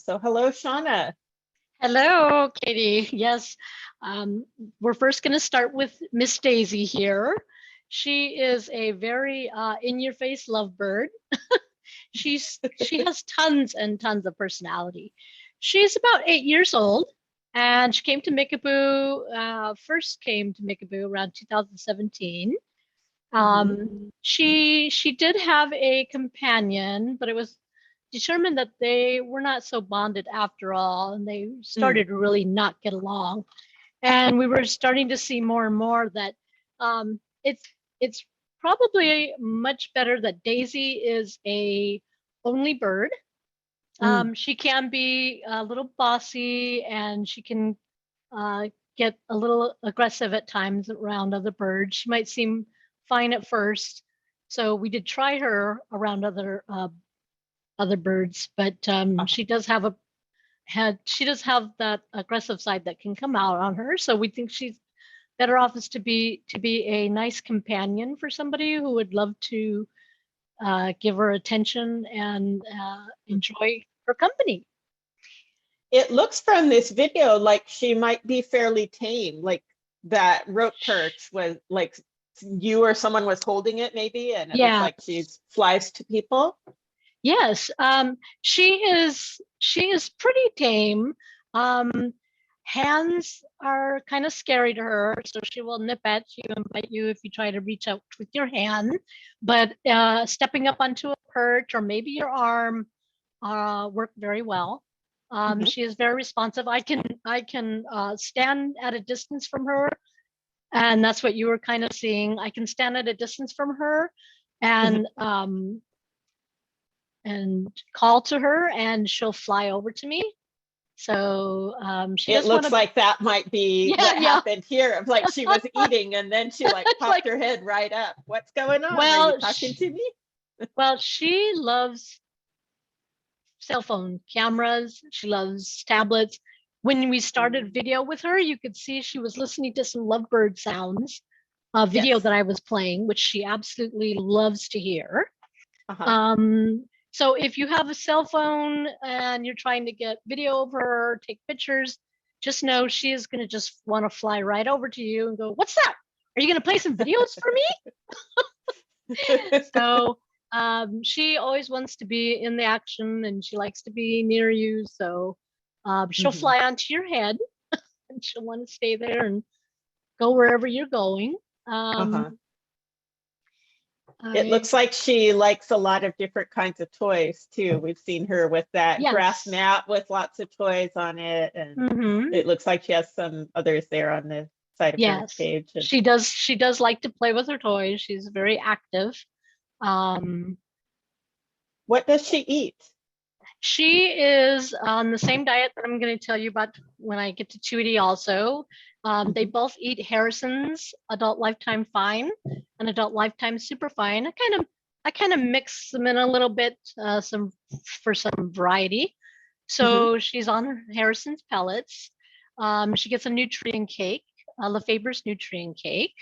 So hello, Shauna. Hello, Katie. Yes, we're first going to start with Miss Daisy here. She is a very in-your-face lovebird. She has tons and tons of personality. She's about 8 years old, and she came to Mickaboo. First came to Mickaboo around 2017. She did have a companion, but it was determined that they were not so bonded after all, and they started to really not get along. And we were starting to see more and more that it's probably much better that Daisy is a only bird. She can be a little bossy, and she can get a little aggressive at times around other birds. She might seem fine at first, so we did try her around other birds, but she does have that aggressive side that can come out on her. So we think she's better off as to be a nice companion for somebody who would love to give her attention and enjoy her company. It looks from this video like she might be fairly tame, like that rope perch was like you or someone was holding it maybe, and it looks like she flies to people. Yes, she is pretty tame. Hands are kind of scary to her, so she will nip at you and bite you if you try to reach out with your hand. But stepping up onto a perch or maybe your arm work very well. She is very responsive. I can stand at a distance from her, and that's what you were kind of seeing. I can stand at a distance from her and call to her, and she'll fly over to me. So it looks like that might be what happened here. Like she was eating and then she like popped her head right up. What's going on? Are you talking to me? Well, she loves cell phone cameras. She loves tablets. When we started video with her, you could see she was listening to some lovebird sounds, video that I was playing, which she absolutely loves to hear. So if you have a cell phone and you're trying to get video of her, take pictures, just know she is going to just want to fly right over to you and go, "What's that? Are you going to play some videos for me?" So she always wants to be in the action, and she likes to be near you. So she'll fly onto your head and she'll want to stay there and go wherever you're going. It looks like she likes a lot of different kinds of toys too. We've seen her with that grass mat with lots of toys on it, and it looks like she has some others there on the side of her cage. And she does like to play with her toys. She's very active. What does she eat? She is on the same diet that I'm going to tell you about when I get to Tweety also. They both eat Harrison's Adult Lifetime Fine and Adult Lifetime Superfine. I kind of mix them in a little bit for some variety. So she's on Harrison's pellets. She gets a nutrient cake, Lovebirds nutrient cake.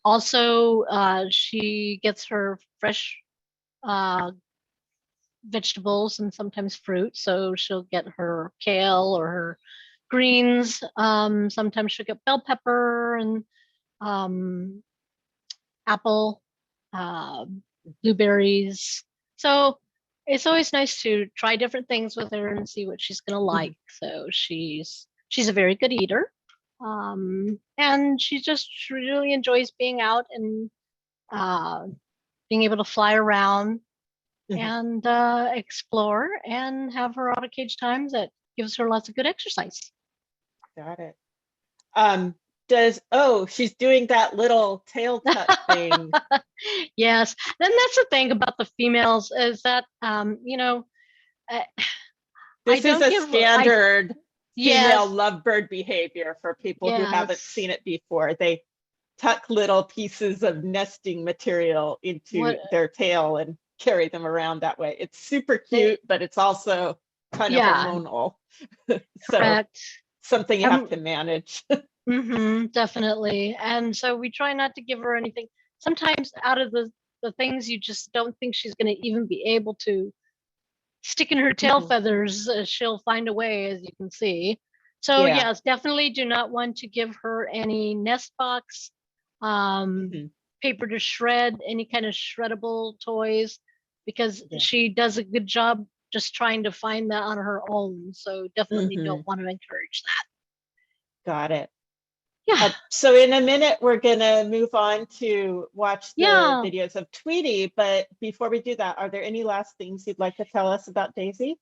Also, she gets her fresh vegetables and sometimes fruit. So she'll get her kale or her greens. Sometimes she'll get bell pepper and apple, blueberries. So it's always nice to try different things with her and see what she's gonna like. So she's a very good eater. And she just really enjoys being out and being able to fly around and explore and have her out of cage times. That gives her lots of good exercise. Got it. She's doing that little tail tuck thing. Yes. Then that's the thing about the females is that this is a standard female lovebird behavior for people who haven't seen it before. They tuck little pieces of nesting material into their tail and carry them around that way. It's super cute, but it's also kind of hormonal. Correct. Something you have to manage. Definitely. And so we try not to give her anything. Sometimes out of the things you just don't think she's going to even be able to sticking her tail feathers, she'll find a way, as you can see. So Yeah. yes, definitely do not want to give her any nest box, paper to shred, any kind of shreddable toys, because she does a good job just trying to find that on her own. So definitely don't want to encourage that. Got it. Yeah. So in a minute, we're going to move on to watch the videos of Tweety. But before we do that, are there any last things you'd like to tell us about Daisy?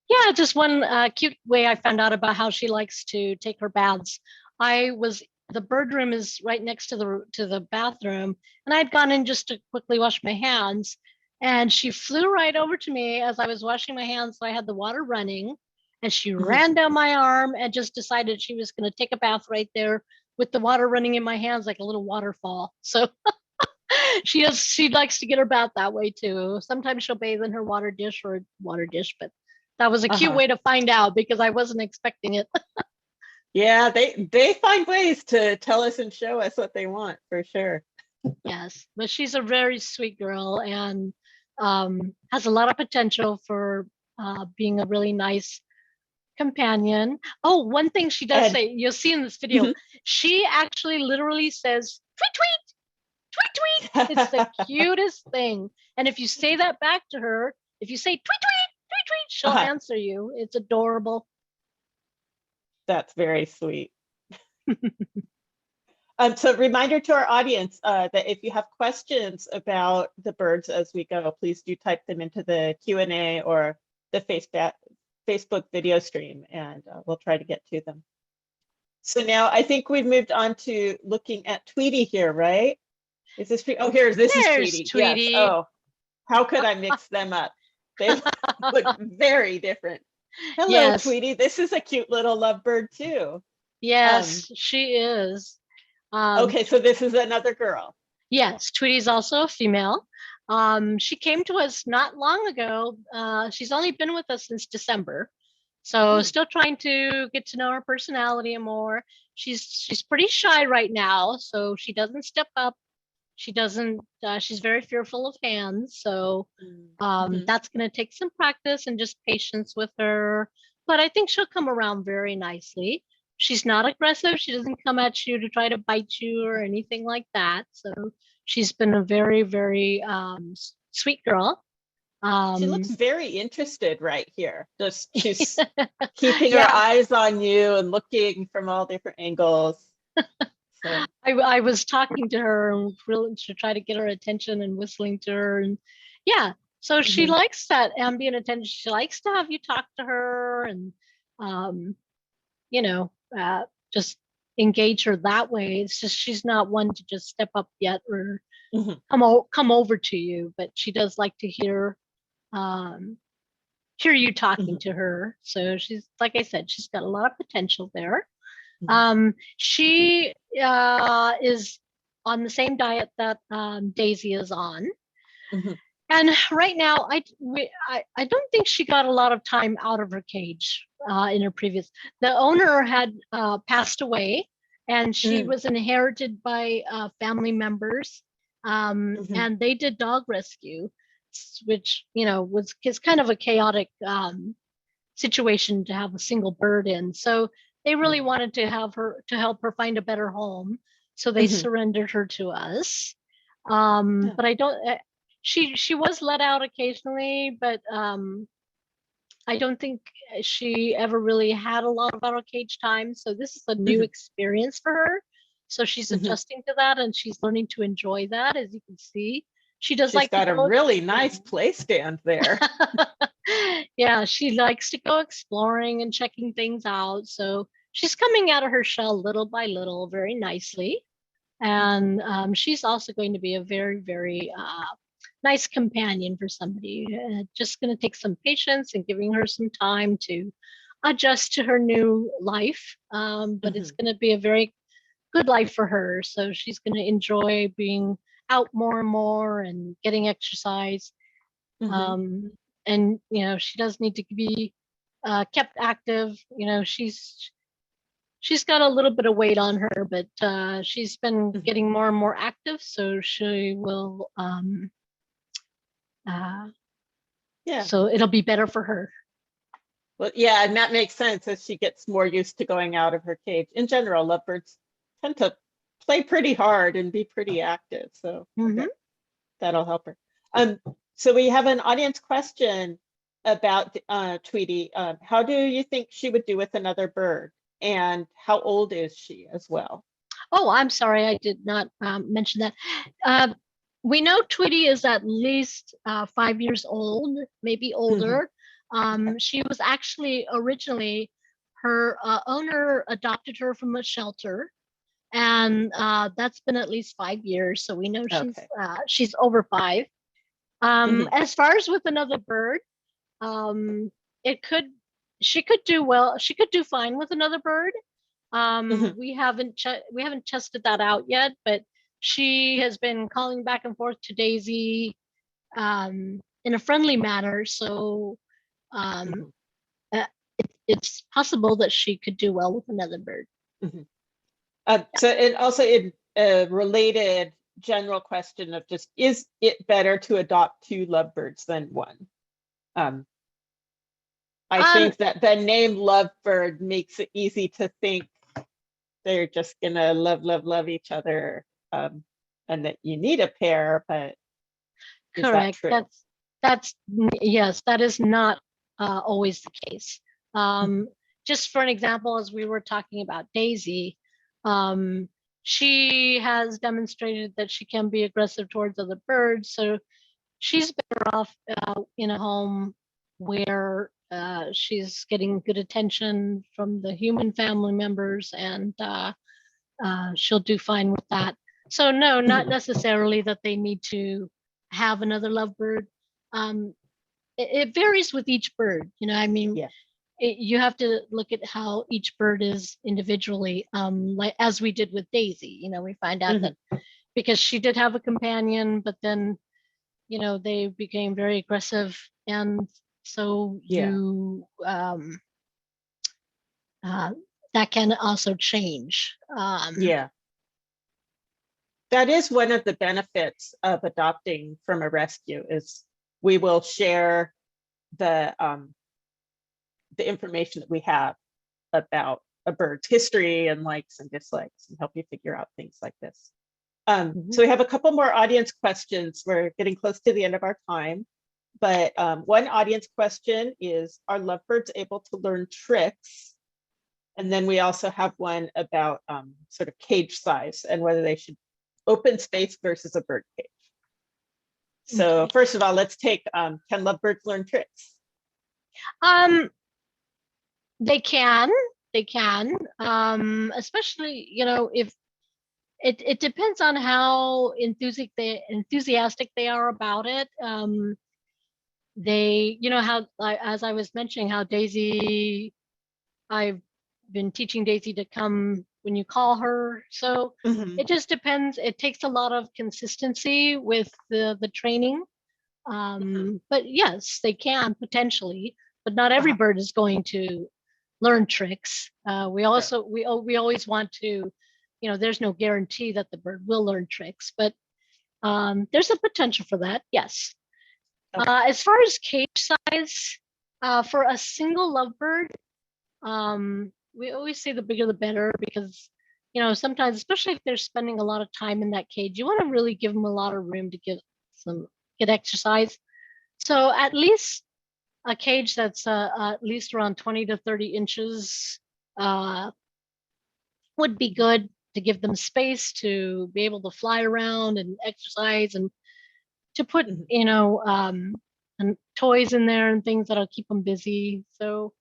Yeah, just one cute way I found out about how she likes to take her baths. The bird room is right next to the bathroom, and I'd gone in just to quickly wash my hands, and she flew right over to me as I was washing my hands. So I had the water running, and she ran down my arm and just decided she was going to take a bath right there with the water running in my hands like a little waterfall. So she likes to get her bath that way too. Sometimes she'll bathe in her water dish, but that was a cute way to find out because I wasn't expecting it. Yeah, they find ways to tell us and show us what they want, for sure. Yes, but she's a very sweet girl and has a lot of potential for being a really nice companion. Oh, one thing she does say, you'll see in this video, she actually literally says, tweet, tweet, tweet, tweet. It's the cutest thing. And if you say that back to her, if you say tweet, tweet, tweet, tweet, she'll answer you. It's adorable. That's very sweet. So reminder to our audience that if you have questions about the birds as we go, please do type them into the Q&A or the Facebook video stream, and we'll try to get to them. So now I think we've moved on to looking at Tweety here, right? Is this Tweety? Oh, this is Tweety. Tweety. Yes. Oh, how could I mix them up? They look very different. Hello, Tweety. This is a cute little lovebird too. Yes, she is. Okay, so this is another girl. Yes, Tweety's also a female. She came to us not long ago. She's only been with us since December. So still trying to get to know her personality more. She's pretty shy right now, so she doesn't step up. She doesn't, she's very fearful of hands. So that's going to take some practice and just patience with her. But I think she'll come around very nicely. She's not aggressive. She doesn't come at you to try to bite you or anything like that. So she's been a very, very sweet girl. She looks very interested right here. Just she's keeping her eyes on you and looking from all different angles. So. I was talking to her and really to try to get her attention and whistling to her, and so she likes that ambient attention. She likes to have you talk to her and just engage her that way. It's just she's not one to just step up yet or come over to you, but she does like to hear you talking to her. So she's, like I said, she's got a lot of potential there. She is on the same diet that Daisy is on. And right now, I don't think she got a lot of time out of her cage in her previous. The owner had passed away, and she was inherited by family members, and they did dog rescue, which is kind of a chaotic situation to have a single bird in. So they really wanted to have her to help her find a better home, so they surrendered her to us. But I don't. She was let out occasionally, but I don't think she ever really had a lot of out of cage time. So this is a new experience for her. So she's adjusting to that, and she's learning to enjoy that. As you can see, she's got a really nice play stand there. Yeah, she likes to go exploring and checking things out. So she's coming out of her shell little by little, very nicely. And she's also going to be a very, very nice companion for somebody. Just going to take some patience and giving her some time to adjust to her new life. But it's going to be a very good life for her. So she's going to enjoy being out more and more and getting exercise. And she does need to be kept active. She's got a little bit of weight on her, but she's been getting more and more active, so she will Yeah. So it'll be better for her. Well, yeah, and that makes sense as she gets more used to going out of her cage. In general, lovebirds tend to play pretty hard and be pretty active. So that'll help her. So we have an audience question about Tweety. How do you think she would do with another bird? And how old is she as well? Oh, I'm sorry, I did not mention that. We know Tweety is at least 5 years old, maybe older. She was actually originally, her owner adopted her from a shelter, and that's been at least 5 years. So we know she's over 5. As far as with another bird, she could do well. She could do fine with another bird. We haven't tested that out yet, but she has been calling back and forth to Daisy in a friendly manner. So it's possible that she could do well with another bird. So it also in a related general question of just, is it better to adopt 2 lovebirds than 1? I think that the name Lovebird makes it easy to think they're just gonna love each other, and that you need a pair, but correct. That's yes, that is not always the case. Just for an example, as we were talking about Daisy, she has demonstrated that she can be aggressive towards other birds, so she's better off in a home where she's getting good attention from the human family members, and she'll do fine with that. So no, not necessarily that they need to have another lovebird. It varies with each bird, I mean, you have to look at how each bird is individually, like as we did with Daisy. We find out that because she did have a companion, but then they became very aggressive, and so that can also change. That is one of the benefits of adopting from a rescue, is we will share the information that we have about a bird's history and likes and dislikes, and help you figure out things like this. So we have a couple more audience questions. We're getting close to the end of our time, but one audience question is, are lovebirds able to learn tricks? And then we also have one about sort of cage size and whether they should open space versus a bird cage. So first of all, let's take, can lovebirds learn tricks? They can, especially, if it depends on how enthusiastic they are about it. They, how, as I was mentioning, how Daisy, I've been teaching Daisy to come when you call her. So it just depends. It takes a lot of consistency with the training. But yes, they can potentially, but not every bird is going to learn tricks. We always want to, there's no guarantee that the bird will learn tricks, but there's a potential for that. Yes. As far as cage size, for a single lovebird, we always say the bigger the better, because sometimes, especially if they're spending a lot of time in that cage, you want to really give them a lot of room to get exercise. So at least a cage that's at least around 20 to 30 inches would be good, to give them space to be able to fly around and exercise, and to put and toys in there and things that'll keep them busy. So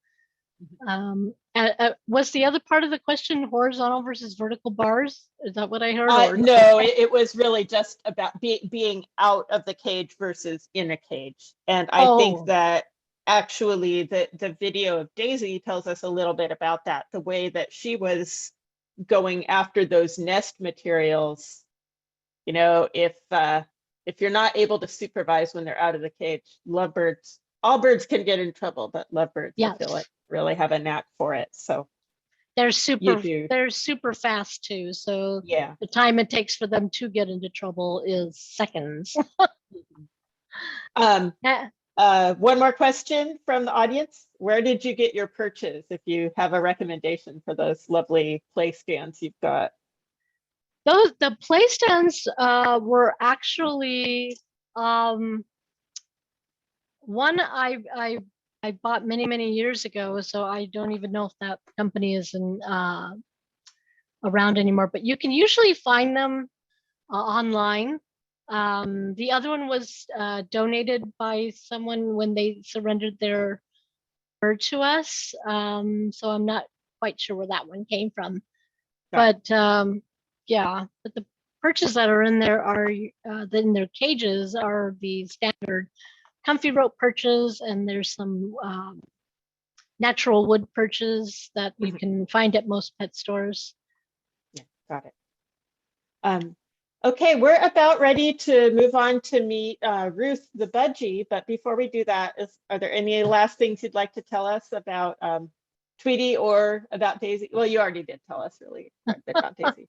was the other part of the question horizontal versus vertical bars? Is that what I heard? No, it was really just about being out of the cage versus in a cage. And I think that actually the video of Daisy tells us a little bit about that, the way that she was going after those nest materials. If you're not able to supervise when they're out of the cage, lovebirds, all birds can get in trouble, but lovebirds, I feel like, really have a knack for it. So they're super fast too. So the time it takes for them to get into trouble is seconds. One more question from the audience. Where did you get your perches? If you have a recommendation for those lovely play stands you've got. The play stands were actually one I bought many years ago, so I don't even know if that company is around anymore. But you can usually find them online. The other one was donated by someone when they surrendered their bird to us. So I'm not quite sure where that one came from. But yeah, but the perches that are in there are in their cages are the standard comfy rope perches, and there's some natural wood perches that you can find at most pet stores. Yeah, got it. Okay, we're about ready to move on to meet Ruth the budgie, but before we do that, are there any last things you'd like to tell us about Tweety or about Daisy? Well, you already did tell us really quite a bit about Daisy.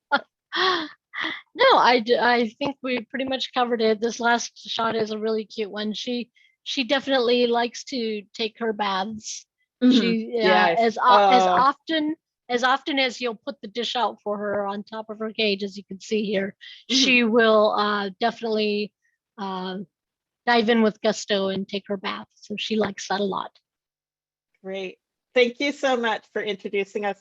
No, I think we pretty much covered it. This last shot is a really cute one. She definitely likes to take her baths. She Yes. as often as you'll put the dish out for her on top of her cage, as you can see here, she will definitely dive in with gusto and take her bath. So she likes that a lot. Great. Thank you so much for introducing us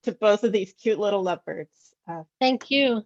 to both of these cute little lovebirds. Thank you.